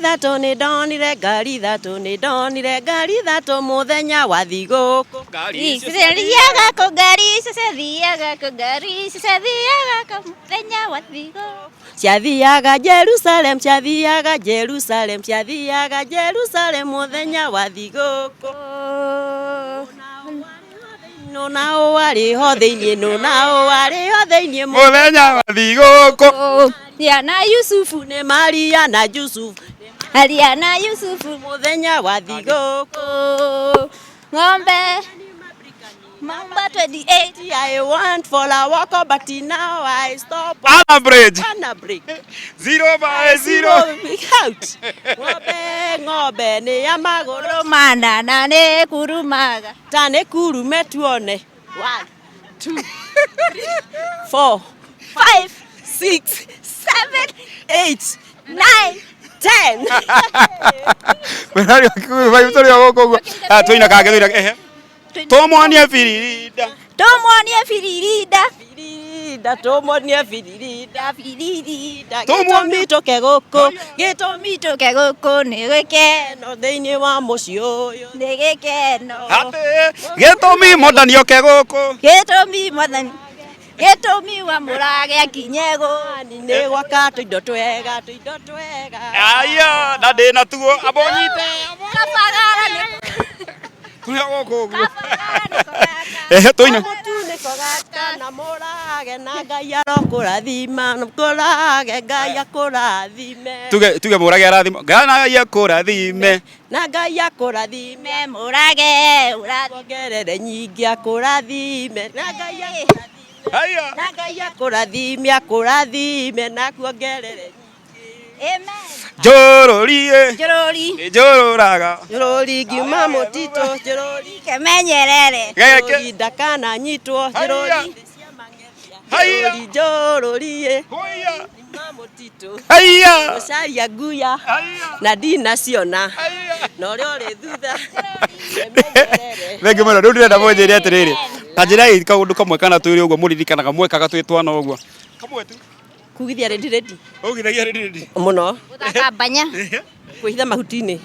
Thato nä ndonire ngari thato nä ndonire ngari thato muthenya wa thigũkũ ngari cithiaga kũ ngari cithiaga kũ ngari cithiaga kũ muthenya wa thigũkũ ciathiaga Jerusalem ciathiaga Jerusalem ciathiaga Jerusalem muthenya wa thigũkũ no nao warĩ ho thĩinĩ no nao warĩ ho thĩinĩ muthenya wa thigũkũ ya na Yusufu nĩ Maria na Yusufu Maria na Yusufu muthenya wa thigũkũ ng'ombe Mamba 28 I want for a walk but now I stop Anna bridge Anna break 0 by 0 out ng'ombe nĩ ya magũrũ mana na nĩ kurumaga ta nĩ kurume tuone 1 2 3 4 5 6 7 8 9 10 Merari wakiku vai mtori wako tuina kage tuina ehe Tomonie firirida Tomonie firirida firirida Tomonie firirida firirida Gĩtũmĩtũke gũkũ Gĩtũmĩtũke gũkũ nĩ gĩkeno thĩinĩ wa mũciĩ ũyũ nĩ gĩkeno Gĩtũmi mwathani oke gũkũ Gĩtũmi mwathani Gĩtũmi wa mũrage akinye gũkũ nĩ gwaka tũindo twega aya na ndĩna tuo abonyite kabagara nĩ kuria gũkũ ehe tuina mũtunĩko gaka na mũrage na Ngai arokũrathima kũrage Ngai akũrathime tuge mũrage arathima Ngai akũrathime na Ngai akũrathime mũrage ũrathongerere nyingĩ akũrathime na Ngai haya na Ngai akũrathime na kuongerere amen Njũrũrie Njũrũri njũrũraga Njũrũri ngiuma mũtitũ Njũrũri kemenyerere Njũrũri ndakananyitwo Njũrũri Njũrũri ngiuma mũtitũ haya gũcaria nguya na ndinaciona na ũrĩa ũrĩ thutha Thenge mũno rĩu ndĩrenda mũnjĩre atĩrĩrĩ ta njĩrai kaũndũ kamwe kana twĩrĩ ũguo mũririkanaga mwekaga twĩ twana ũguo kamwe tu kugithia rendi ũgithagia rendi mũno gũthaka mbanya kwĩhitha mahuti-inĩ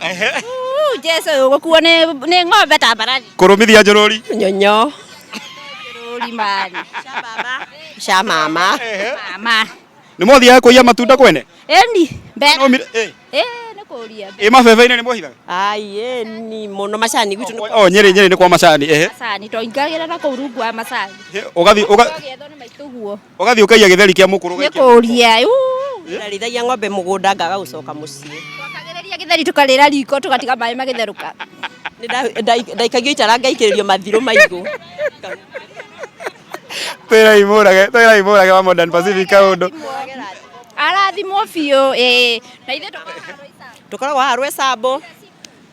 Jesu gũkuo nĩ ng'ombe ta mbarathi kũrũmithia njũrũri nyonyo Njũrũri mani cia mama mama nĩ mwathiaga kũiya matunda kwene eni mbere nĩ kũria mabebe-inĩ nĩ mwahithaga ai ni mũno macani gwitũ Nyĩrĩ nĩ kwa macani macani twaingagĩra na kũu rungu wa macani ũgathiĩ ũkaiya gĩtheri kĩa mũkũrũ nĩ kũria ndarithagia ng'ombe mũgũnda ngaga gũcoka mũciĩ twakagĩrĩria gĩtheri tũkarĩra riko tũgatiga maĩ magĩtherũka ndaikagio itara ngaikĩrĩrio mathirũ maigũ twĩrai mũrage wa Modern Pacific kaũndũ arathimwo biũ na ithuĩ tũkoragwo haha Rwĩcambũ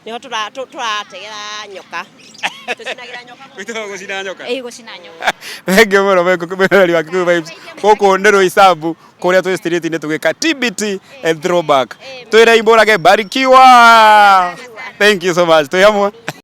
nĩho tũrategera nyoka tũcinagĩra nyoka gũcina nyoka gũcina nyoka Thenge mũno mwĩrori wa Kikuyu Vibes gũkũ nĩ Rwĩcambũ kũrĩa twĩ street-inĩ tũgĩka TBT and throwback twĩrai mũrage barikiwa thank you so much twĩ hamwe